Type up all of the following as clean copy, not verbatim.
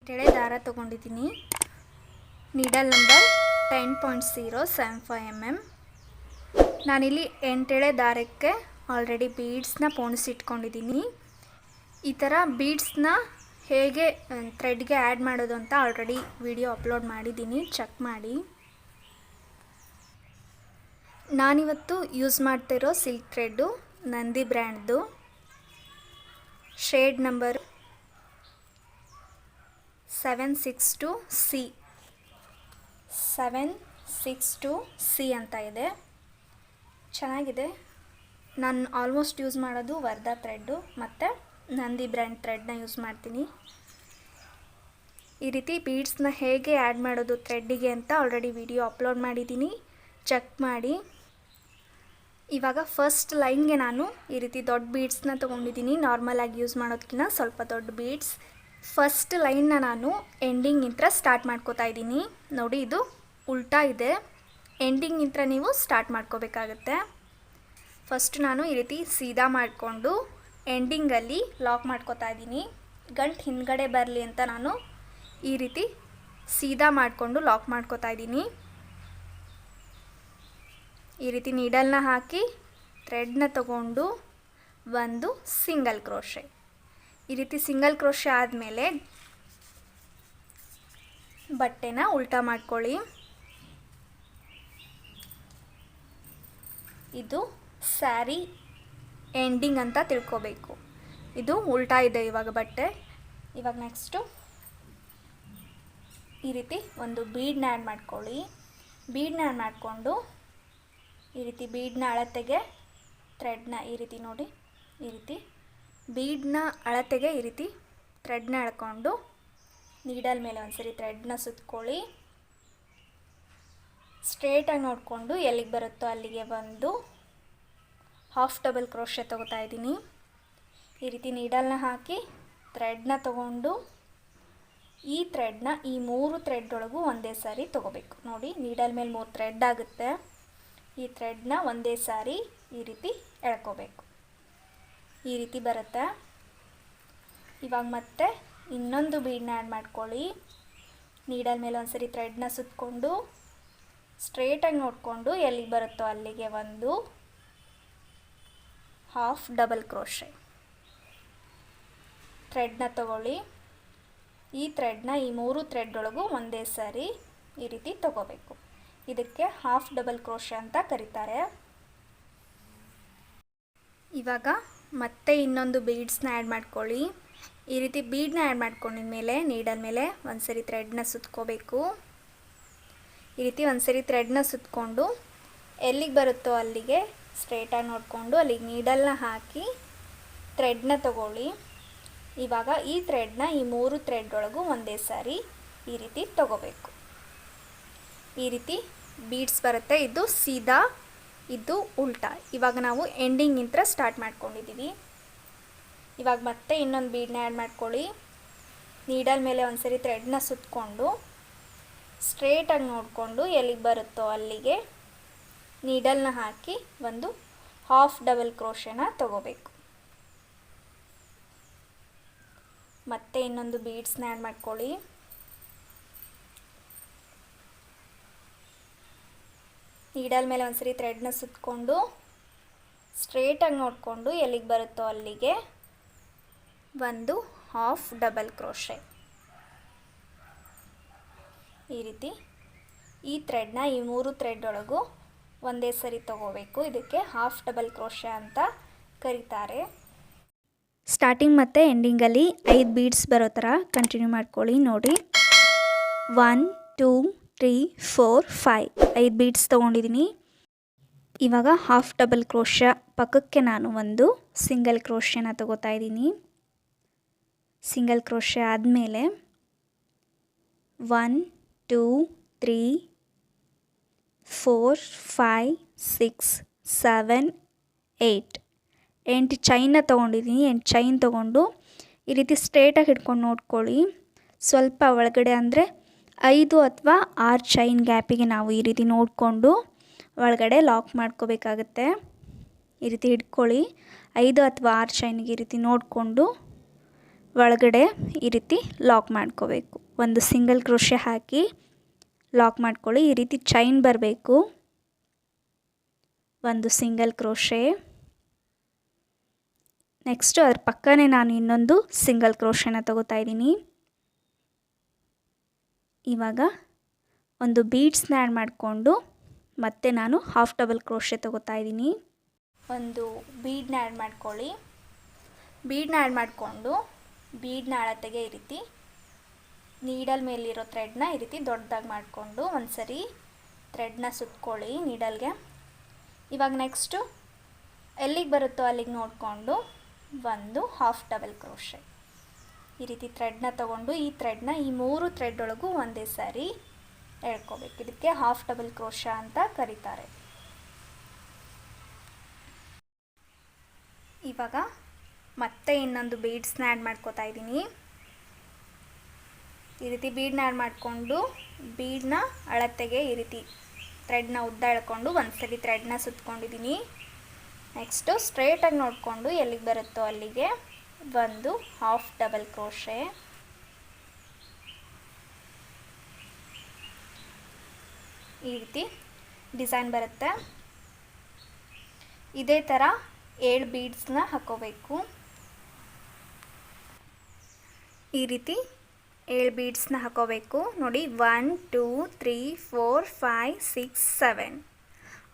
ಎಂಟೆಳೆ ದಾರ ತೊಗೊಂಡಿದ್ದೀನಿ. Needle number 10.075 mm. ನಾನಿಲ್ಲಿ ಎಂಟೆಳೆ ದಾರಕ್ಕೆ ಆಲ್ರೆಡಿ ಬೀಡ್ಸ್ನ ಪೋಣಿಸಿಟ್ಕೊಂಡಿದ್ದೀನಿ. ಈ ಥರ ಬೀಡ್ಸ್ನ ಹೇಗೆ ಥ್ರೆಡ್ಗೆ ಆ್ಯಡ್ ಮಾಡೋದು ಅಂತ ಆಲ್ರೆಡಿ ವಿಡಿಯೋ ಅಪ್ಲೋಡ್ ಮಾಡಿದ್ದೀನಿ, ಚೆಕ್ ಮಾಡಿ. ನಾನಿವತ್ತು ಯೂಸ್ ಮಾಡ್ತಿರೋ ಸಿಲ್ಕ್ ಥ್ರೆಡ್ಡು ನಂದಿ ಬ್ರ್ಯಾಂಡ್ದು, ಶೇಡ್ ನಂಬರ್ 762C ಅಂತ ಇದೆ. ಚೆನ್ನಾಗಿದೆ. ನಾನು ಆಲ್ಮೋಸ್ಟ್ ಯೂಸ್ ಮಾಡೋದು ವರ್ಧಾ ಥ್ರೆಡ್ಡು ಮತ್ತು ನಂದಿ ಬ್ರ್ಯಾಂಡ್ ಥ್ರೆಡ್ನ ಯೂಸ್ ಮಾಡ್ತೀನಿ. ಈ ರೀತಿ ಬೀಡ್ಸ್ನ ಹೇಗೆ ಆ್ಯಡ್ ಮಾಡೋದು ಥ್ರೆಡ್ಡಿಗೆ ಅಂತ ಆಲ್ರೆಡಿ ವಿಡಿಯೋ ಅಪ್ಲೋಡ್ ಮಾಡಿದ್ದೀನಿ, ಚೆಕ್ ಮಾಡಿ. ಇವಾಗ ಫಸ್ಟ್ ಲೈನ್ಗೆ ನಾನು ಈ ರೀತಿ ದೊಡ್ಡ ಬೀಡ್ಸ್ನ ತೊಗೊಂಡಿದ್ದೀನಿ. ನಾರ್ಮಲಾಗಿ ಯೂಸ್ ಮಾಡೋದಕ್ಕಿಂತ ಸ್ವಲ್ಪ ದೊಡ್ಡ ಬೀಡ್ಸ್. ಫಸ್ಟ್ ಲೈನ್ನ ನಾನು ಎಂಡಿಂಗಿಂದ ಸ್ಟಾರ್ಟ್ ಮಾಡ್ಕೋತಾ ಇದ್ದೀನಿ. ನೋಡಿ, ಇದು ಉಲ್ಟಾ ಇದೆ. ಎಂಡಿಂಗಿಂದ ನೀವು ಸ್ಟಾರ್ಟ್ ಮಾಡ್ಕೋಬೇಕಾಗತ್ತೆ. ಫಸ್ಟ್ ನಾನು ಈ ರೀತಿ ಸೀದಾ ಮಾಡಿಕೊಂಡು ಎಂಡಿಂಗಲ್ಲಿ ಲಾಕ್ ಮಾಡ್ಕೋತಾ ಇದ್ದೀನಿ. ಗಂಟು ಹಿಂದ್ಗಡೆ ಬರಲಿ ಅಂತ ನಾನು ಈ ರೀತಿ ಸೀದಾ ಮಾಡಿಕೊಂಡು ಲಾಕ್ ಮಾಡ್ಕೋತಾ ಇದ್ದೀನಿ. ಈ ರೀತಿ ನೀಡಲ್ನ ಹಾಕಿ ಥ್ರೆಡ್ನ ತಗೊಂಡು ಒಂದು ಸಿಂಗಲ್ ಕ್ರೋಶೆ. ಈ ರೀತಿ ಸಿಂಗಲ್ ಕ್ರೋಶೆ ಆದಮೇಲೆ ಬಟ್ಟೆನ ಉಲ್ಟಾ ಮಾಡ್ಕೊಳ್ಳಿ. ಇದು ಸ್ಯಾರಿ ಎಂಡಿಂಗ್ ಅಂತ ತಿಳ್ಕೊಬೇಕು. ಇದು ಉಲ್ಟಾ ಇದೆ ಇವಾಗ ಬಟ್ಟೆ. ಇವಾಗ ನೆಕ್ಸ್ಟು ಈ ರೀತಿ ಒಂದು ಬೀಡ್ನ ಆ್ಯಡ್ ಮಾಡ್ಕೊಳ್ಳಿ. ಬೀಡ್ನ ಆ್ಯಡ್ ಮಾಡಿಕೊಂಡು ಈ ರೀತಿ ಬೀಡ್ನ ಅಳತೆಗೆ ಥ್ರೆಡ್ನ ಈ ರೀತಿ ನೋಡಿ, ಈ ರೀತಿ ಬೀಡ್ನ ಅಳತೆಗೆ ಈ ರೀತಿ ಥ್ರೆಡ್ನ ಎಳ್ಕೊಂಡು ನೀಡಲ್ ಮೇಲೆ ಒಂದ್ಸರಿ ಥ್ರೆಡ್ನ ಸುತ್ಕೊಳ್ಳಿ. ಸ್ಟ್ರೇಟಾಗಿ ನೋಡಿಕೊಂಡು ಎಲ್ಲಿಗೆ ಬರುತ್ತೋ ಅಲ್ಲಿಗೆ ಒಂದು ಹಾಫ್ ಡಬಲ್ ಕ್ರೋಶೆ ತೊಗೋತಾ ಇದ್ದೀನಿ. ಈ ರೀತಿ ನೀಡಲ್ನ ಹಾಕಿ ಥ್ರೆಡ್ನ ತಗೊಂಡು ಈ ಥ್ರೆಡ್ನ ಈ 3 ಥ್ರೆಡ್ ಒಳಗೂ ಒಂದೇ ಸಾರಿ ತೊಗೋಬೇಕು. ನೋಡಿ, ನೀಡಲ್ ಮೇಲೆ 3 ಥ್ರೆಡ್ ಆಗುತ್ತೆ. ಈ ಥ್ರೆಡ್ನ ಒಂದೇ ಸಾರಿ ಈ ರೀತಿ ಎಳ್ಕೋಬೇಕು. ಈ ರೀತಿ ಬರುತ್ತೆ. ಇವಾಗ ಮತ್ತೆ ಇನ್ನೊಂದು ಬೀಡ್ನ ಆ್ಯಡ್ ಮಾಡ್ಕೊಳ್ಳಿ. ನೀಡಲ್ ಮೇಲೆ ಒಂದ್ಸರಿ ಥ್ರೆಡ್ನ ಸುತ್ತಕೊಂಡು ಸ್ಟ್ರೇಟಾಗಿ ನೋಡಿಕೊಂಡು ಎಲ್ಲಿಗೆ ಬರುತ್ತೋ ಅಲ್ಲಿಗೆ ಒಂದು ಹಾಫ್ ಡಬಲ್ ಕ್ರೋಶೆ. ಥ್ರೆಡ್ನ ತಗೊಳ್ಳಿ. ಈ ಥ್ರೆಡ್ನ ಈ 3 ಥ್ರೆಡ್ ಒಳಗೂ ಒಂದೇ ಸಾರಿ ಈ ರೀತಿ ತಗೋಬೇಕು. ಇದಕ್ಕೆ ಹಾಫ್ ಡಬಲ್ ಕ್ರೋಶೆ ಅಂತ ಕರೀತಾರೆ. ಇವಾಗ ಮತ್ತೆ ಇನ್ನೊಂದು ಬೀಡ್ಸ್ನ ಆ್ಯಡ್ ಮಾಡ್ಕೊಳ್ಳಿ. ಈ ರೀತಿ ಬೀಡ್ನ ಆ್ಯಡ್ ಮಾಡ್ಕೊಂಡಿದ್ಮೇಲೆ ನೀಡಲ್ ಮೇಲೆ ಒಂದ್ಸರಿ ಥ್ರೆಡ್ನ ಸುತ್ಕೋಬೇಕು. ಈ ರೀತಿ ಒಂದ್ಸರಿ ಥ್ರೆಡ್ನ ಸುತ್ಕೊಂಡು ಎಲ್ಲಿಗೆ ಬರುತ್ತೋ ಅಲ್ಲಿಗೆ ಸ್ಟ್ರೇಟಾಗಿ ನೋಡಿಕೊಂಡು ಅಲ್ಲಿಗೆ ನೀಡಲ್ನ ಹಾಕಿ ಥ್ರೆಡ್ನ ತಗೊಳ್ಳಿ. ಇವಾಗ ಈ ಥ್ರೆಡ್ನ ಈ 3 ಥ್ರೆಡ್ ಒಳಗೂ ಒಂದೇ ಸಾರಿ ಈ ರೀತಿ ತಗೋಬೇಕು. ಈ ರೀತಿ ಬೀಡ್ಸ್ ಬರುತ್ತೆ. ಇದು ಸೀದಾ, ಇದು ಉಲ್ಟಾ. ಇವಾಗ ನಾವು ಎಂಡಿಂಗಿಂದ ಸ್ಟಾರ್ಟ್ ಮಾಡ್ಕೊಂಡಿದ್ದೀವಿ. ಇವಾಗ ಮತ್ತೆ ಇನ್ನೊಂದು ಬೀಡ್ನ ಆ್ಯಡ್ ಮಾಡ್ಕೊಳ್ಳಿ. ನೀಡಲ್ ಮೇಲೆ ಒಂದ್ಸರಿ ಥ್ರೆಡ್ನ ಸುತ್ತಕೊಂಡು ಸ್ಟ್ರೇಟಾಗಿ ನೋಡಿಕೊಂಡು ಎಲ್ಲಿಗೆ ಬರುತ್ತೋ ಅಲ್ಲಿಗೆ ನೀಡಲ್ನ ಹಾಕಿ ಒಂದು ಹಾಫ್ ಡಬಲ್ ಕ್ರೋಶೆನ ತಗೋಬೇಕು. ಮತ್ತೆ ಇನ್ನೊಂದು ಬೀಡ್ಸ್ನ ಆ್ಯಡ್ ಮಾಡ್ಕೊಳ್ಳಿ. ನೀಡಲ್ ಮೇಲೆ ಒಂದ್ಸರಿ ಥ್ರೆಡ್ನ ಸುತ್ತಕೊಂಡು ಸ್ಟ್ರೇಟಾಗಿ ನೋಡಿಕೊಂಡು ಎಲ್ಲಿಗೆ ಬರುತ್ತೋ ಅಲ್ಲಿಗೆ ಒಂದು ಹಾಫ್ ಡಬಲ್ ಕ್ರೋಶೆ. ಈ ರೀತಿ ಈ ಥ್ರೆಡ್ನ ಈ 3 ಥ್ರೆಡ್ ಒಳಗೂ ಒಂದೇ ಸರಿ ತಗೋಬೇಕು. ಇದಕ್ಕೆ ಹಾಫ್ ಡಬಲ್ ಕ್ರೋಶೆ ಅಂತ ಕರೀತಾರೆ. ಸ್ಟಾರ್ಟಿಂಗ್ ಮತ್ತು ಎಂಡಿಂಗಲ್ಲಿ 5 ಬೀಡ್ಸ್ ಬರೋ ಥರ ಕಂಟಿನ್ಯೂ ಮಾಡ್ಕೊಳ್ಳಿ. ನೋಡಿ, 1 2 3 4 5 5 ಬೀಡ್ಸ್ ತೊಗೊಂಡಿದ್ದೀನಿ. ಇವಾಗ ಹಾಫ್ ಡಬಲ್ ಕ್ರೋಶ ಪಕ್ಕಕ್ಕೆ ನಾನು ಒಂದು ಸಿಂಗಲ್ ಕ್ರೋಶೆನ ತಗೋತಾ ಇದ್ದೀನಿ. ಸಿಂಗಲ್ ಕ್ರೋಶೆ ಆದಮೇಲೆ 1 2 3 4 5 6 7 8 ಚೈನ್ನ ತೊಗೊಂಡಿದ್ದೀನಿ. 8 ಚೈನ್ ತೊಗೊಂಡು ಈ ರೀತಿ ಸ್ಟ್ರೇಟಾಗಿ ಹಿಡ್ಕೊಂಡು ನೋಡ್ಕೊಳ್ಳಿ. ಸ್ವಲ್ಪ ಒಳಗಡೆ ಅಂದರೆ 5 ಅಥವಾ 6 ಚೈನ್ ಗ್ಯಾಪಿಗೆ ನಾವು ಈ ರೀತಿ ನೋಡಿಕೊಂಡು ಒಳಗಡೆ ಲಾಕ್ ಮಾಡ್ಕೋಬೇಕಾಗತ್ತೆ. ಈ ರೀತಿ ಹಿಡ್ಕೊಳ್ಳಿ. 5 ಅಥವಾ 6 ಚೈನಿಗೆ ಈ ರೀತಿ ನೋಡಿಕೊಂಡು ಒಳಗಡೆ ಈ ರೀತಿ ಲಾಕ್ ಮಾಡ್ಕೋಬೇಕು. ಒಂದು ಸಿಂಗಲ್ ಕ್ರೋಶೆ ಹಾಕಿ ಲಾಕ್ ಮಾಡ್ಕೊಳ್ಳಿ. ಈ ರೀತಿ ಚೈನ್ ಬರಬೇಕು. ಒಂದು ಸಿಂಗಲ್ ಕ್ರೋಶೆ. ನೆಕ್ಸ್ಟು ಅದ್ರ ಪಕ್ಕನೇ ನಾನು ಇನ್ನೊಂದು ಸಿಂಗಲ್ ಕ್ರೋಶೆನ ತಗೋತಾ ಇದ್ದೀನಿ. ಇವಾಗ ಒಂದು ಬೀಡ್ಸ್ನ ಆ್ಯಡ್ ಮಾಡಿಕೊಂಡು ಮತ್ತೆ ನಾನು ಹಾಫ್ ಡಬಲ್ ಕ್ರೋಶೆ ತಗೋತಾ ಇದ್ದೀನಿ. ಒಂದು ಬೀಡನ್ನ ಆ್ಯಡ್ ಮಾಡ್ಕೊಳ್ಳಿ. ಬೀಡನ್ನ ಆ್ಯಡ್ ಮಾಡಿಕೊಂಡು ಬೀಡನ್ನ ಅಳತೆಗೆ ಈ ರೀತಿ ನೀಡಲ್ ಮೇಲಿರೋ ಥ್ರೆಡ್ನ ಈ ರೀತಿ ದೊಡ್ಡದಾಗಿ ಮಾಡಿಕೊಂಡು ಒಂದು ಸರಿ ಥ್ರೆಡ್ನ ಸುತ್ಕೊಳ್ಳಿ ನೀಡಲ್ಗೆ. ಇವಾಗ ನೆಕ್ಸ್ಟು ಎಲ್ಲಿಗೆ ಬರುತ್ತೋ ಅಲ್ಲಿಗೆ ನೋಡಿಕೊಂಡು ಒಂದು ಹಾಫ್ ಡಬಲ್ ಕ್ರೋಶೆ ಈ ರೀತಿ ಥ್ರೆಡ್ನ ತೊಗೊಂಡು ಈ ಥ್ರೆಡ್ನ ಈ 3 ಥ್ರೆಡ್ ಒಳಗೂ ಒಂದೇ ಸಾರಿ ಎಳ್ಕೋಬೇಕು. ಇದಕ್ಕೆ ಹಾಫ್ ಡಬಲ್ ಕ್ರೋಶ ಅಂತ ಕರೀತಾರೆ. ಇವಾಗ ಮತ್ತೆ ಇನ್ನೊಂದು ಬೀಡ್ಸ್ನ ಆ್ಯಡ್ ಮಾಡ್ಕೋತಾ ಇದ್ದೀನಿ. ಈ ರೀತಿ ಬೀಡನ್ನ ಆ್ಯಡ್ ಮಾಡಿಕೊಂಡು ಬೀಡನ್ನ ಅಳತೆಗೆ ಈ ರೀತಿ ಥ್ರೆಡ್ನ ಉದ್ದ ಎಳ್ಕೊಂಡು ಒಂದು ಸರಿ ಥ್ರೆಡ್ನ ಸುತ್ಕೊಂಡಿದ್ದೀನಿ. ನೆಕ್ಸ್ಟು ಸ್ಟ್ರೇಟಾಗಿ ನೋಡಿಕೊಂಡು ಎಲ್ಲಿಗೆ ಬರುತ್ತೋ ಅಲ್ಲಿಗೆ ಒಂದು ಹಾಫ್ ಡಬಲ್ ಕ್ರೋಶೆ. ಈ ರೀತಿ ಡಿಸೈನ್ ಬರುತ್ತೆ. ಇದೇ ಥರ 7 ಬೀಡ್ಸ್ನ ಹಾಕೋಬೇಕು. ಈ ರೀತಿ 7 ಬೀಡ್ಸ್ನ ಹಾಕೋಬೇಕು. ನೋಡಿ 1 2 3 4 5 6 7.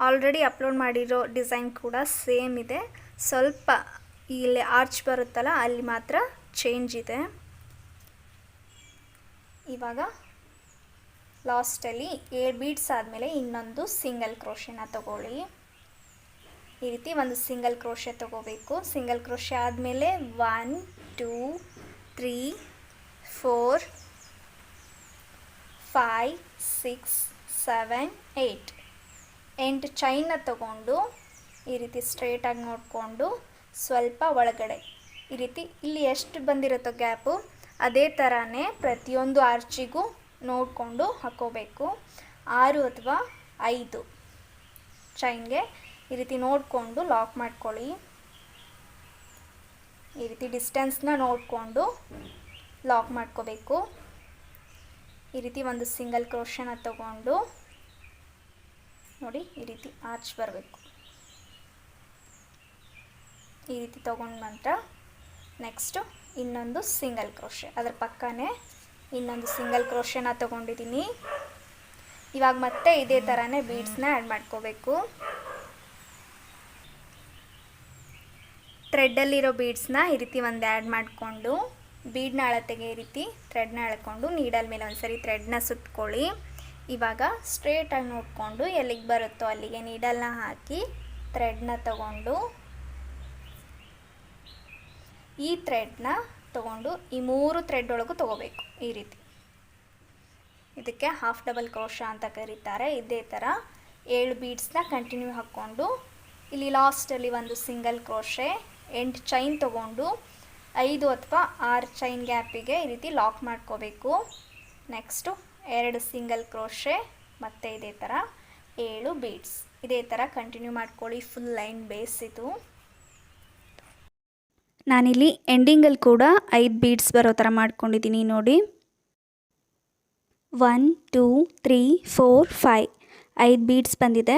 ಆಲ್ರೆಡಿ ಅಪ್ಲೋಡ್ ಮಾಡಿರೋ ಡಿಸೈನ್ ಕೂಡ ಸೇಮ್ ಇದೆ. ಸ್ವಲ್ಪ ಇಲ್ಲಿ ಆರ್ಚ್ ಬರುತ್ತಲ್ಲ ಅಲ್ಲಿ ಮಾತ್ರ ಚೇಂಜ್ ಇದೆ. ಇವಾಗ ಲಾಸ್ಟಲ್ಲಿ 7 ಬೀಡ್ಸ್ ಆದಮೇಲೆ ಇನ್ನೊಂದು ಸಿಂಗಲ್ ಕ್ರೋಶೆನ ತಗೊಳ್ಳಿ. ಈ ರೀತಿ ಒಂದು ಸಿಂಗಲ್ ಕ್ರೋಶೆ ತಗೋಬೇಕು. ಸಿಂಗಲ್ ಕ್ರೋಶೆ ಆದಮೇಲೆ 1 2 3 4 5 6 7 8 8 ಚೈನ್ನ ತಗೊಂಡು ಈ ರೀತಿ ಸ್ಟ್ರೇಟಾಗಿ ನೋಡಿಕೊಂಡು ಸ್ವಲ್ಪ ಒಳಗಡೆ ಈ ರೀತಿ ಇಲ್ಲಿ ಎಷ್ಟು ಬಂದಿರುತ್ತೋ ಗ್ಯಾಪು ಅದೇ ಥರನೇ ಪ್ರತಿಯೊಂದು ಆರ್ಚಿಗೂ ನೋಡಿಕೊಂಡು ಹಾಕೋಬೇಕು. 6 ಅಥವಾ 5 ಚೈನ್ಗೆ ಈ ರೀತಿ ನೋಡಿಕೊಂಡು ಲಾಕ್ ಮಾಡ್ಕೊಳ್ಳಿ. ಈ ರೀತಿ ಡಿಸ್ಟೆನ್ಸ್ನ ನೋಡಿಕೊಂಡು ಲಾಕ್ ಮಾಡ್ಕೋಬೇಕು. ಈ ರೀತಿ ಒಂದು ಸಿಂಗಲ್ ಕ್ರೋಶೆನ ತಗೊಂಡು ನೋಡಿ ಈ ರೀತಿ ಆರ್ಚ್ ಬರಬೇಕು. ಈ ರೀತಿ ತೊಗೊಂಡು ನಂತರ ನೆಕ್ಸ್ಟು ಇನ್ನೊಂದು ಸಿಂಗಲ್ ಕ್ರೋಶೆ ಅದರ ಪಕ್ಕನೇ ಇನ್ನೊಂದು ಸಿಂಗಲ್ ಕ್ರೋಶೆನ ತೊಗೊಂಡಿದ್ದೀನಿ. ಇವಾಗ ಮತ್ತೆ ಇದೇ ಥರನೇ ಬೀಡ್ಸ್ನ ಆ್ಯಡ್ ಮಾಡ್ಕೋಬೇಕು. ಥ್ರೆಡ್ಡಲ್ಲಿರೋ ಬೀಡ್ಸ್ನ ಈ ರೀತಿ ಒಂದು ಆ್ಯಡ್ ಮಾಡಿಕೊಂಡು ಬೀಡ್ನ ಅಳತೆಗೆ ಈ ರೀತಿ ಥ್ರೆಡ್ನ ಎಳ್ಕೊಂಡು ನೀಡಲ್ ಮೇಲೆ ಒಂದು ಸರಿ ಥ್ರೆಡ್ನ ಸುತ್ಕೊಳ್ಳಿ. ಇವಾಗ ಸ್ಟ್ರೇಟಾಗಿ ನೋಡಿಕೊಂಡು ಎಲ್ಲಿಗೆ ಬರುತ್ತೋ ಅಲ್ಲಿಗೆ ನೀಡಲ್ನ ಹಾಕಿ ಥ್ರೆಡ್ನ ತಗೊಂಡು ಈ ಥ್ರೆಡ್ನ ತಗೊಂಡು ಈ 3 ಥ್ರೆಡ್ ಒಳಗೂ ತೊಗೋಬೇಕು. ಈ ರೀತಿ ಇದಕ್ಕೆ ಹಾಫ್ ಡಬಲ್ ಕ್ರೋಶ ಅಂತ ಕರೀತಾರೆ. ಇದೇ ಥರ 7 ಬೀಡ್ಸ್ನ ಕಂಟಿನ್ಯೂ ಹಾಕ್ಕೊಂಡು ಇಲ್ಲಿ ಲಾಸ್ಟಲ್ಲಿ ಒಂದು ಸಿಂಗಲ್ ಕ್ರೋಶೆ 8 ಚೈನ್ ತೊಗೊಂಡು 5 ಅಥವಾ 6 ಚೈನ್ ಗ್ಯಾಪಿಗೆ ಈ ರೀತಿ ಲಾಕ್ ಮಾಡ್ಕೋಬೇಕು. ನೆಕ್ಸ್ಟು 2 ಸಿಂಗಲ್ ಕ್ರೋಶೆ ಮತ್ತು ಇದೇ ಥರ 7 ಬೀಡ್ಸ್. ಇದೇ ಥರ ಕಂಟಿನ್ಯೂ ಮಾಡ್ಕೊಳ್ಳಿ. ಫುಲ್ ಲೈನ್ ಬೇಸ್ ಇದು. ನಾನಿಲ್ಲಿ ಎಂಡಿಂಗಲ್ಲಿ ಕೂಡ 5 ಬೀಡ್ಸ್ ಬರೋ ಥರ ಮಾಡ್ಕೊಂಡಿದ್ದೀನಿ ನೋಡಿ. 1 2 3 4 5 5 ಬೀಡ್ಸ್ ಬಂದಿದೆ.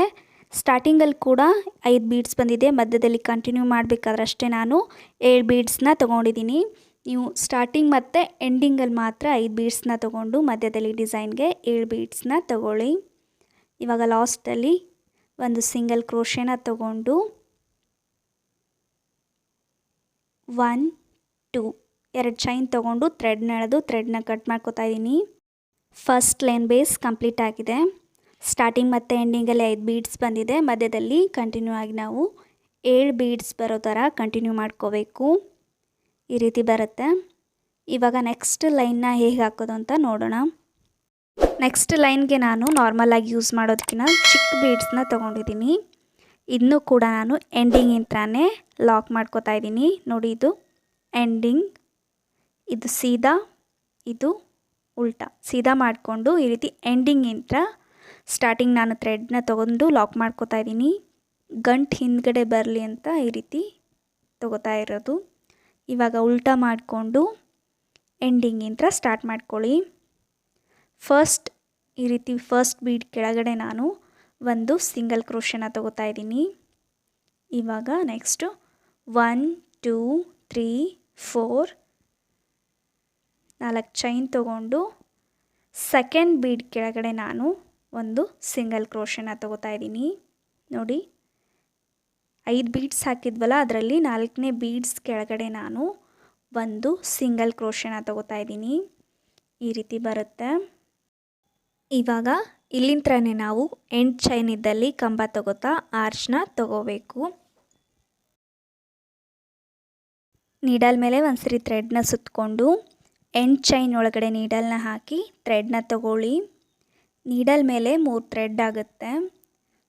ಸ್ಟಾರ್ಟಿಂಗಲ್ಲಿ ಕೂಡ 5 ಬೀಡ್ಸ್ ಬಂದಿದೆ. ಮಧ್ಯದಲ್ಲಿ ಕಂಟಿನ್ಯೂ ಮಾಡಬೇಕಾದ್ರೆ ಅಷ್ಟೇ ನಾನು 7 ಬೀಡ್ಸ್ನ ತೊಗೊಂಡಿದ್ದೀನಿ. ನೀವು ಸ್ಟಾರ್ಟಿಂಗ್ ಮತ್ತು ಎಂಡಿಂಗಲ್ಲಿ ಮಾತ್ರ 5 ಬೀಡ್ಸ್ನ ತೊಗೊಂಡು ಮಧ್ಯದಲ್ಲಿ ಡಿಸೈನ್ಗೆ 7 ಬೀಡ್ಸ್ನ ತೊಗೊಳ್ಳಿ. ಇವಾಗ ಲಾಸ್ಟಲ್ಲಿ ಒಂದು ಸಿಂಗಲ್ ಕ್ರೋಶೆನ ತೊಗೊಂಡು 1 2 2 ಚೈನ್ ತೊಗೊಂಡು ಥ್ರೆಡ್ನ ಎಳೆದು ಥ್ರೆಡ್ನ ಕಟ್ ಮಾಡ್ಕೋತಾ ಇದ್ದೀನಿ. ಫಸ್ಟ್ ಲೈನ್ ಬೇಸ್ ಕಂಪ್ಲೀಟ್ ಆಗಿದೆ. ಸ್ಟಾರ್ಟಿಂಗ್ ಮತ್ತು ಎಂಡಿಂಗಲ್ಲಿ 5 ಬೀಡ್ಸ್ ಬಂದಿದೆ. ಮಧ್ಯದಲ್ಲಿ ಕಂಟಿನ್ಯೂ ಆಗಿ ನಾವು 7 ಬೀಡ್ಸ್ ಬರೋ ಥರ ಕಂಟಿನ್ಯೂ ಮಾಡ್ಕೋಬೇಕು. ಈ ರೀತಿ ಬರುತ್ತೆ. ಇವಾಗ ನೆಕ್ಸ್ಟ್ ಲೈನ್ನ ಹೇಗೆ ಹಾಕೋದು ಅಂತ ನೋಡೋಣ. ನೆಕ್ಸ್ಟ್ ಲೈನ್ಗೆ ನಾನು ನಾರ್ಮಲಾಗಿ ಯೂಸ್ ಮಾಡೋದಕ್ಕಿಂತ ಚಿಕ್ಕ ಬೀಡ್ಸ್ನ ತೊಗೊಂಡಿದ್ದೀನಿ. ಇದನ್ನು ಕೂಡ ನಾನು ಎಂಡಿಂಗ್ ಇಂತ್ರನೇ ಲಾಕ್ ಮಾಡ್ಕೋತಾ ಇದ್ದೀನಿ. ನೋಡಿ ಇದು ಎಂಡಿಂಗ್, ಇದು ಸೀದಾ, ಇದು ಉಲ್ಟಾ. ಸೀದಾ ಮಾಡಿಕೊಂಡು ಈ ರೀತಿ ಎಂಡಿಂಗ್ ಇಂತ್ರ ಸ್ಟಾರ್ಟಿಂಗ್ ನಾನು ಥ್ರೆಡ್ನ ತೊಗೊಂಡು ಲಾಕ್ ಮಾಡ್ಕೋತಾ ಇದ್ದೀನಿ. ಗಂಟು ಹಿಂದ್ಗಡೆ ಬರಲಿ ಅಂತ ಈ ರೀತಿ ತೊಗೋತಾ ಇರೋದು. ಇವಾಗ ಉಲ್ಟಾ ಮಾಡಿಕೊಂಡು ಎಂಡಿಂಗಿಂದ ಸ್ಟಾರ್ಟ್ ಮಾಡ್ಕೊಳ್ಳಿ. ಈ ರೀತಿ ಫಸ್ಟ್ ಬೀಡ್ ಕೆಳಗಡೆ ನಾನು ಒಂದು ಸಿಂಗಲ್ ಕ್ರೋಶೆನ ತಗೋತಾ ಇದ್ದೀನಿ. ಇವಾಗ ನೆಕ್ಸ್ಟು 1 2 3 4 4 ಚೈನ್ ತಗೊಂಡು ಸೆಕೆಂಡ್ ಬೀಡ್ ಕೆಳಗಡೆ ನಾನು ಒಂದು ಸಿಂಗಲ್ ಕ್ರೋಶೆನ ತಗೋತಾ ಇದ್ದೀನಿ. ನೋಡಿ 5 ಬೀಡ್ಸ್ ಹಾಕಿದ್ವಲ್ಲ, ಅದರಲ್ಲಿ 4ನೇ ಬೀಡ್ಸ್ ಕೆಳಗಡೆ ನಾನು ಒಂದು ಸಿಂಗಲ್ ಕ್ರೋಶೆನ ತಗೋತಾ ಇದ್ದೀನಿ. ಈ ರೀತಿ ಬರುತ್ತೆ. ಇವಾಗ ಇಲ್ಲಿಂತ್ರನೇ ನಾವು ಎಂಡ್ ಚೈನ್ ಇದ್ದಲ್ಲಿ ಕಂಬ ತಗೋತಾ ಆರ್ಚ್ನ ತಗೋಬೇಕು. ನೀಡಲ್ ಮೇಲೆ ಒಂದ್ಸರಿ ಥ್ರೆಡ್ನ ಸುತ್ತಕೊಂಡು ಎಂಡ್ ಚೈನ್ ಒಳಗಡೆ ನೀಡಲ್ನ ಹಾಕಿ ಥ್ರೆಡ್ನ ತಗೊಳ್ಳಿ. ನೀಡಲ್ ಮೇಲೆ 3 ಥ್ರೆಡ್ ಆಗುತ್ತೆ.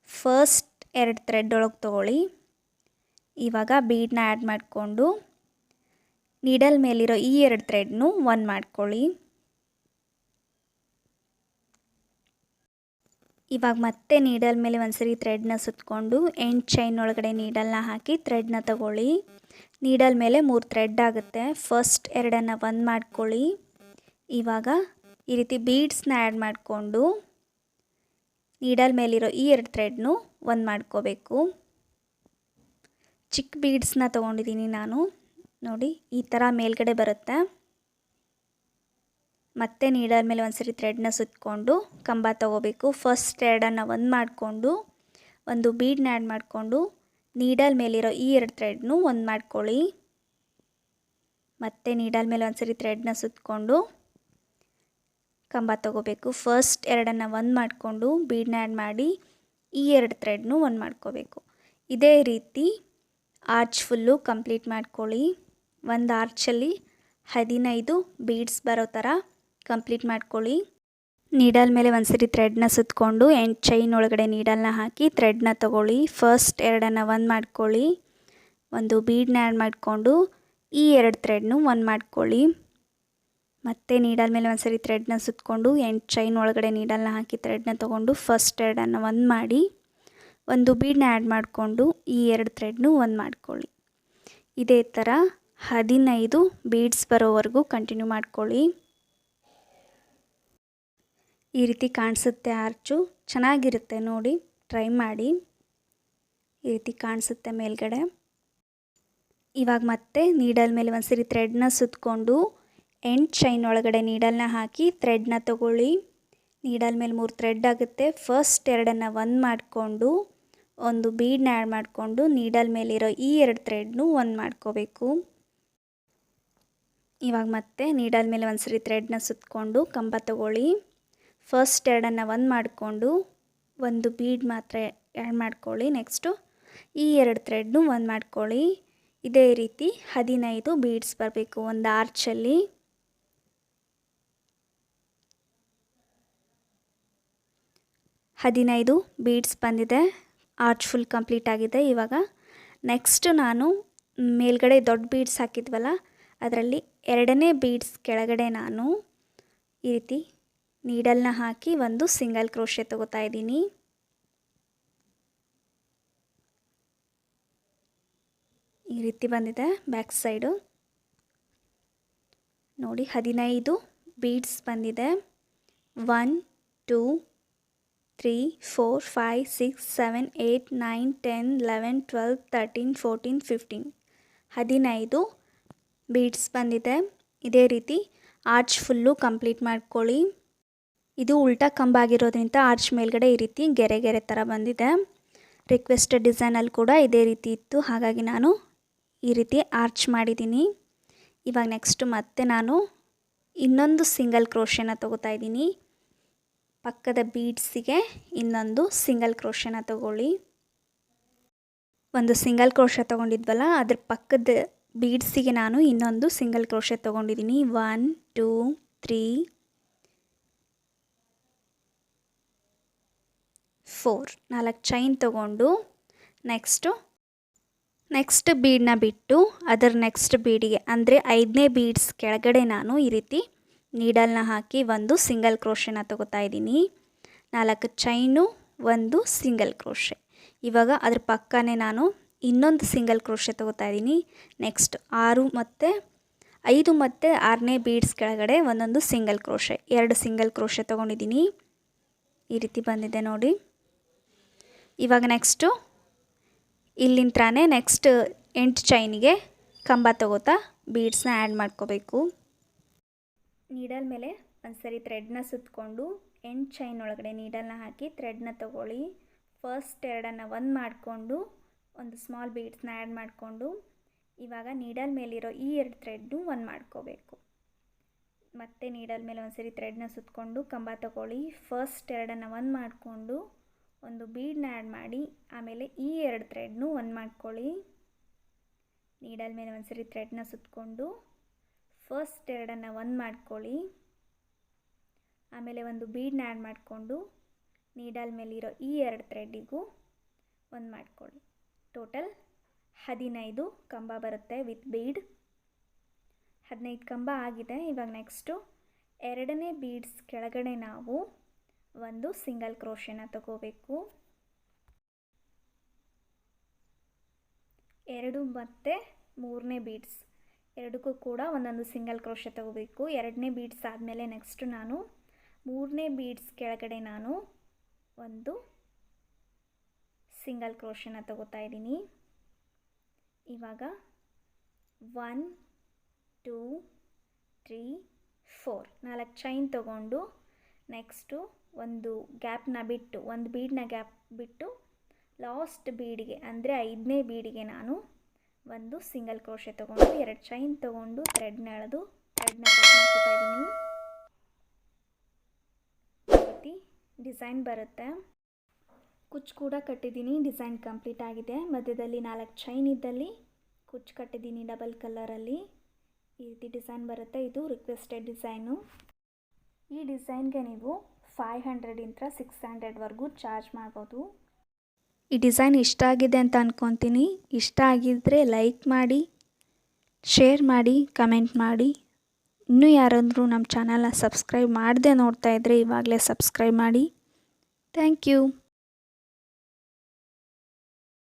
ಫಸ್ಟ್ 2 ಥ್ರೆಡ್ ಒಳಗೆ ತಗೊಳ್ಳಿ. ಇವಾಗ ಬೀಡನ್ನ ಆ್ಯಡ್ ಮಾಡಿಕೊಂಡು ನೀಡಲ್ ಮೇಲಿರೋ ಈ 2 ಥ್ರೆಡ್ನು 1 ಮಾಡ್ಕೊಳ್ಳಿ. ಇವಾಗ ಮತ್ತೆ ನೀಡಲ್ ಮೇಲೆ ಒಂದ್ಸರಿ ಥ್ರೆಡ್ನ ಸುತ್ತಕೊಂಡು ಎಂಡ್ ಚೈನ್ ಒಳಗಡೆ ನೀಡಲ್ನ ಹಾಕಿ ಥ್ರೆಡ್ನ ತಗೊಳ್ಳಿ. ನೀಡಲ್ ಮೇಲೆ 3 ಥ್ರೆಡ್ ಆಗುತ್ತೆ. ಫಸ್ಟ್ 2 1 ಮಾಡ್ಕೊಳ್ಳಿ. ಇವಾಗ ಈ ರೀತಿ ಬೀಡ್ಸ್ನ ಆ್ಯಡ್ ಮಾಡಿಕೊಂಡು ನೀಡಲ್ ಮೇಲಿರೋ ಈ 2 ಥ್ರೆಡ್ನು 1 ಮಾಡ್ಕೋಬೇಕು. ಚಿಕ್ಕ ಬೀಡ್ಸ್ನ ತೊಗೊಂಡಿದ್ದೀನಿ ನಾನು. ನೋಡಿ ಈ ಥರ ಮೇಲ್ಗಡೆ ಬರುತ್ತೆ. ಮತ್ತೆ ನೀಡಲ್ ಮೇಲೆ ಒಂದ್ಸರಿ ಥ್ರೆಡ್ನ ಸುತ್ತಕೊಂಡು ಕಂಬ ತಗೋಬೇಕು. ಫಸ್ಟ್ 2 1 ಮಾಡಿಕೊಂಡು ಒಂದು ಬೀಡ್ನ ಆ್ಯಡ್ ಮಾಡಿಕೊಂಡು ನೀಡಲ್ ಮೇಲಿರೋ ಈ 2 ಥ್ರೆಡ್ನು 1 ಮಾಡ್ಕೊಳ್ಳಿ. ಮತ್ತೆ ನೀಡಲ್ ಮೇಲೆ ಒಂದ್ಸರಿ ಥ್ರೆಡ್ನ ಸುತ್ತಕೊಂಡು ಕಂಬ ತಗೋಬೇಕು. ಫಸ್ಟ್ 2 1 ಮಾಡಿಕೊಂಡು ಬೀಡ್ನ ಆ್ಯಡ್ ಮಾಡಿ ಈ 2 ಥ್ರೆಡ್ನು 1 ಮಾಡ್ಕೋಬೇಕು. ಇದೇ ರೀತಿ ಆರ್ಚ್ ಫುಲ್ಲು ಕಂಪ್ಲೀಟ್ ಮಾಡ್ಕೊಳ್ಳಿ. ಒಂದು ಆರ್ಚಲ್ಲಿ 15 ಬೀಡ್ಸ್ ಬರೋ ಥರ ಕಂಪ್ಲೀಟ್ ಮಾಡ್ಕೊಳ್ಳಿ. ನೀಡಲ್ ಮೇಲೆ ಒಂದ್ಸರಿ ಥ್ರೆಡ್ನ ಸುತ್ತಕೊಂಡು ಎಂಡ್ ಚೈನ್ ಒಳಗಡೆ ನೀಡಲ್ನ ಹಾಕಿ ಥ್ರೆಡ್ನ ತಗೊಳ್ಳಿ. ಫಸ್ಟ್ 2 1 ಮಾಡ್ಕೊಳ್ಳಿ. ಒಂದು ಬೀಡ್ನ ಆ್ಯಡ್ ಮಾಡಿಕೊಂಡು ಈ 2 ಥ್ರೆಡ್ನು 1 ಮಾಡ್ಕೊಳ್ಳಿ. ಮತ್ತೆ ನೀಡಲ್ ಮೇಲೆ ಒಂದ್ಸರಿ ಥ್ರೆಡ್ನ ಸುತ್ತಕೊಂಡು ಎಂಡ್ ಚೈನ್ ಒಳಗಡೆ ನೀಡಲ್ನ ಹಾಕಿ ಥ್ರೆಡ್ನ ತೊಗೊಂಡು ಫಸ್ಟ್ 2 1 ಮಾಡಿ ಒಂದು ಬೀಡ್ನ ಆ್ಯಡ್ ಮಾಡಿಕೊಂಡು ಈ 2 ಥ್ರೆಡ್ನು 1 ಮಾಡ್ಕೊಳ್ಳಿ. ಇದೇ ಥರ 15 ಬೀಡ್ಸ್ ಬರೋವರೆಗೂ ಕಂಟಿನ್ಯೂ ಮಾಡ್ಕೊಳ್ಳಿ. ಈ ರೀತಿ ಕಾಣಿಸುತ್ತೆ ಆರ್ಚು. ಚೆನ್ನಾಗಿರುತ್ತೆ ನೋಡಿ, ಟ್ರೈ ಮಾಡಿ. ಈ ರೀತಿ ಕಾಣಿಸುತ್ತೆ ಮೇಲ್ಗಡೆ. ಇವಾಗ ಮತ್ತೆ ನೀಡಲ್ ಮೇಲೆ ಒಂದ್ಸರಿ ಥ್ರೆಡ್ನ ಸುತ್ತಕೊಂಡು ಎಂಡ್ ಚೈನ್ ಒಳಗಡೆ ನೀಡಲ್ನ ಹಾಕಿ ಥ್ರೆಡ್ನ ತಗೊಳ್ಳಿ. ನೀಡಲ್ ಮೇಲೆ 3 ಥ್ರೆಡ್ ಆಗುತ್ತೆ. ಫಸ್ಟ್ 2 1 ಮಾಡಿಕೊಂಡು ಒಂದು ಬೀಡ್ನ ಆ್ಯಡ್ ಮಾಡಿಕೊಂಡು ನೀಡಲ್ ಮೇಲಿರೋ ಈ 2 ಥ್ರೆಡ್ನು 1 ಮಾಡ್ಕೋಬೇಕು. ಇವಾಗ ಮತ್ತೆ ನೀಡಲ್ ಮೇಲೆ ಒಂದ್ಸರಿ ಥ್ರೆಡ್ನ ಸುತ್ತಕೊಂಡು ಕಂಬ ತಗೊಳ್ಳಿ. ಫಸ್ಟ್ 2 1 ಮಾಡಿಕೊಂಡು ಒಂದು ಬೀಡ್ ಮಾತ್ರ ಆ್ಯಡ್ ಮಾಡ್ಕೊಳ್ಳಿ. ನೆಕ್ಸ್ಟು ಈ 2 ಥ್ರೆಡ್ನು 1 ಮಾಡ್ಕೊಳ್ಳಿ. ಇದೇ ರೀತಿ 15 ಬೀಡ್ಸ್ ಬರಬೇಕು ಒಂದು ಆರ್ಚಲ್ಲಿ. ಹದಿನೈದು ಬೀಡ್ಸ್ ಬಂದಿದೆ. ಆರ್ಚ್ ಫುಲ್ ಕಂಪ್ಲೀಟ್ ಆಗಿದೆ. ಇವಾಗ ನೆಕ್ಸ್ಟ್ ನಾನು ಮೇಲ್ಗಡೆ ದೊಡ್ಡ ಬೀಡ್ಸ್ ಹಾಕಿದ್ವಲ್ಲ, ಅದರಲ್ಲಿ 2ನೇ ಬೀಡ್ಸ್ ಕೆಳಗಡೆ ನಾನು ಈ ರೀತಿ ನೀಡಲ್ನ ಹಾಕಿ ಒಂದು ಸಿಂಗಲ್ ಕ್ರೋಶೆ ತಗೋತಾ ಇದ್ದೀನಿ. ಈ ರೀತಿ ಬಂದಿದೆ ಬ್ಯಾಕ್ ಸೈಡು. ನೋಡಿ 15 ಬೀಡ್ಸ್ ಬಂದಿದೆ. 1 2 3 4 5 6 7 8 9 10 11 12 13 14 15 15 ಬೀಡ್ಸ್ ಬಂದಿದೆ. ಇದೇ ರೀತಿ ಆರ್ಚ್ ಫುಲ್ಲು ಕಂಪ್ಲೀಟ್ ಮಾಡ್ಕೊಳ್ಳಿ. ಇದು ಉಲ್ಟಾ ಕಂಬ ಆಗಿರೋದ್ರಿಂದ ಆರ್ಚ್ ಮೇಲ್ಗಡೆ ಈ ರೀತಿ ಗೆರೆ ಗೆರೆ ಥರ ಬಂದಿದೆ. ರಿಕ್ವೆಸ್ಟೆಡ್ ಡಿಸೈನಲ್ಲಿ ಕೂಡ ಇದೇ ರೀತಿ ಇತ್ತು, ಹಾಗಾಗಿ ನಾನು ಈ ರೀತಿ ಆರ್ಚ್ ಮಾಡಿದ್ದೀನಿ. ಇವಾಗ ನೆಕ್ಸ್ಟ್ ಮತ್ತೆ ನಾನು ಇನ್ನೊಂದು ಸಿಂಗಲ್ ಕ್ರೋಶೆನ ತಗೋತಾ ಇದ್ದೀನಿ. ಪಕ್ಕದ ಬೀಡ್ಸಿಗೆ ಇನ್ನೊಂದು ಸಿಂಗಲ್ ಕ್ರೋಶೆನ ತಗೊಳ್ಳಿ. ಒಂದು ಸಿಂಗಲ್ ಕ್ರೋಶೆ ತೊಗೊಂಡಿದ್ವಲ್ಲ, ಅದ್ರ ಪಕ್ಕದ ಬೀಡ್ಸಿಗೆ ನಾನು ಇನ್ನೊಂದು ಸಿಂಗಲ್ ಕ್ರೋಶೆ ತೊಗೊಂಡಿದ್ದೀನಿ. 1 2 3 4 4 ಚೈನ್ ತೊಗೊಂಡು ನೆಕ್ಸ್ಟ್ ಬೀಡನ್ನ ಬಿಟ್ಟು ಅದರ ನೆಕ್ಸ್ಟ್ ಬೀಡಿಗೆ ಅಂದರೆ 5ನೇ ಬೀಡ್ಸ್ ಕೆಳಗಡೆ ನಾನು ಈ ರೀತಿ ನೀಡಲ್ನ ಹಾಕಿ ಒಂದು ಸಿಂಗಲ್ ಕ್ರೋಶೆನ ತಗೋತಾ ಇದ್ದೀನಿ. 4 ಚೈನು, ಒಂದು ಸಿಂಗಲ್ ಕ್ರೋಶೆ. ಇವಾಗ ಅದ್ರ ಪಕ್ಕನೇ ನಾನು ಇನ್ನೊಂದು ಸಿಂಗಲ್ ಕ್ರೋಶೆ ತಗೋತಾ ಇದ್ದೀನಿ. ನೆಕ್ಸ್ಟ್ 6 ಮತ್ತು 5 ಮತ್ತು 6ನೇ ಬೀಡ್ಸ್ ಕೆಳಗಡೆ ಒಂದೊಂದು ಸಿಂಗಲ್ ಕ್ರೋಶೆ, 2 ಸಿಂಗಲ್ ಕ್ರೋಶೆ ತೊಗೊಂಡಿದ್ದೀನಿ. ಈ ರೀತಿ ಬಂದಿದೆ ನೋಡಿ. ಇವಾಗ ನೆಕ್ಸ್ಟು ಇಲ್ಲಿಂತ್ರನೇ ನೆಕ್ಸ್ಟ್ ಎಂಟು ಚೈನಿಗೆ ಕಂಬ ತಗೋತಾ ಬೀಡ್ಸ್ನ ಆ್ಯಡ್ ಮಾಡ್ಕೋಬೇಕು. ನೀಡಲ್ ಮೇಲೆ ಒಂದು ಸರಿ ಥ್ರೆಡ್ನ ಸುತ್ತಕೊಂಡು ಎಂಟು ಚೈನ್ ಒಳಗಡೆ ನೀಡಲ್ನ ಹಾಕಿ ಥ್ರೆಡ್ನ ತಗೊಳ್ಳಿ. ಫಸ್ಟ್ ಎರಡನ್ನು ಒಂದು ಮಾಡಿಕೊಂಡು ಒಂದು ಸ್ಮಾಲ್ ಬೀಡ್ಸ್ನ ಆ್ಯಡ್ ಮಾಡಿಕೊಂಡು ಇವಾಗ ನೀಡಲ್ ಮೇಲಿರೋ ಈ 2 ಥ್ರೆಡ್ನು ಒಂದು ಮಾಡ್ಕೋಬೇಕು. ಮತ್ತು ನೀಡಲ್ ಮೇಲೆ ಒಂದು ಸರಿ ಥ್ರೆಡ್ನ ಸುತ್ತಕೊಂಡು ಕಂಬ ತಗೊಳ್ಳಿ. ಫಸ್ಟ್ ಎರಡನ್ನು ಒಂದು ಮಾಡಿಕೊಂಡು ಒಂದು ಬೀಡನ್ನ ಆ್ಯಡ್ ಮಾಡಿ ಆಮೇಲೆ ಈ 2 ಥ್ರೆಡ್ನು ಒಂದು ಮಾಡ್ಕೊಳ್ಳಿ. ನೀಡಲ್ ಮೇಲೆ ಒಂದು ಸರಿ ಥ್ರೆಡ್ನ ಸುತ್ತಕೊಂಡು ಫಸ್ಟ್ ಎರಡನ್ನು ಒಂದು ಮಾಡ್ಕೊಳ್ಳಿ. ಆಮೇಲೆ ಒಂದು ಬೀಡನ್ನ ಆ್ಯಡ್ ಮಾಡಿಕೊಂಡು ನೀಡಲ್ ಮೇಲಿರೋ ಈ 2 ಥ್ರೆಡ್ಡಿಗೂ ಒಂದು ಮಾಡ್ಕೊಳ್ಳಿ. ಟೋಟಲ್ 15 ಕಂಬ ಬರುತ್ತೆ ವಿತ್ ಬೀಡ್. 15 ಕಂಬ ಆಗಿದೆ. ಇವಾಗ ನೆಕ್ಸ್ಟು 2ನೇ ಬೀಡ್ಸ್ ಕೆಳಗಡೆ ನಾವು ಒಂದು ಸಿಂಗಲ್ ಕ್ರೋಶೆನ ತಗೋಬೇಕು. 2 ಮತ್ತು 3ನೇ ಬೀಡ್ಸ್ ಎರಡಕ್ಕೂ ಕೂಡ ಒಂದೊಂದು ಸಿಂಗಲ್ ಕ್ರೋಶೆ ತಗೋಬೇಕು. 2ನೇ ಬೀಡ್ಸ್ ಆದಮೇಲೆ ನೆಕ್ಸ್ಟು ನಾನು 3ನೇ ಬೀಡ್ಸ್ ಕೆಳಗಡೆ ನಾನು ಒಂದು ಸಿಂಗಲ್ ಕ್ರೋಶೆನ ತಗೋತಾ ಇದ್ದೀನಿ. ಇವಾಗ 1 2 3 4 4 ಚೈನ್ ತಗೊಂಡು ನೆಕ್ಸ್ಟು ಒಂದು ಗ್ಯಾಪ್ನ ಬಿಟ್ಟು, ಒಂದು ಬೀಡನ್ನ ಗ್ಯಾಪ್ ಬಿಟ್ಟು ಲಾಸ್ಟ್ ಬೀಡಿಗೆ ಅಂದರೆ 5ನೇ ಬೀಡಿಗೆ ನಾನು ಒಂದು ಸಿಂಗಲ್ ಕ್ರೋಶೆ ತೊಗೊಂಡು 2 ಚೈನ್ ತೊಗೊಂಡು ಥ್ರೆಡ್ನ ಎಳೆದು ಥ್ರೆಡ್ನ ಕಟ್ ಮಾಡ್ಕೊತಾ ಇದ್ದೀನಿ. ಈ ರೀತಿ ಡಿಸೈನ್ ಬರುತ್ತೆ. ಕುಚ್ಚು ಕೂಡ ಕಟ್ಟಿದ್ದೀನಿ. ಡಿಸೈನ್ ಕಂಪ್ಲೀಟ್ ಆಗಿದೆ. ಮಧ್ಯದಲ್ಲಿ 4 ಚೈನ್ ಇದ್ದಲ್ಲಿ ಕುಚ್ಚು ಕಟ್ಟಿದ್ದೀನಿ ಡಬಲ್ ಕಲರಲ್ಲಿ. ಈ ರೀತಿ ಡಿಸೈನ್ ಬರುತ್ತೆ. ಇದು ರಿಕ್ವೆಸ್ಟೆಡ್ ಡಿಸೈನು. ಈ ಡಿಸೈನ್ಗೆ ನೀವು 500 600ವರೆಗೂ ಚಾರ್ಜ್ ಮಾಡ್ಬೋದು. ಈ ಡಿಸೈನ್ ಇಷ್ಟ ಆಗಿದೆ ಅಂತ ಅಂದ್ಕೊತೀನಿ. ಇಷ್ಟ ಆಗಿದ್ದರೆ ಲೈಕ್ ಮಾಡಿ, ಶೇರ್ ಮಾಡಿ, ಕಮೆಂಟ್ ಮಾಡಿ. ಇನ್ನೂ ಯಾರಾದರೂ ನಮ್ಮ ಚಾನಲ್ನ ಸಬ್ಸ್ಕ್ರೈಬ್ ಮಾಡದೆ ನೋಡ್ತಾ ಇದ್ದರೆ ಇವಾಗಲೇ ಸಬ್ಸ್ಕ್ರೈಬ್ ಮಾಡಿ. Thank you.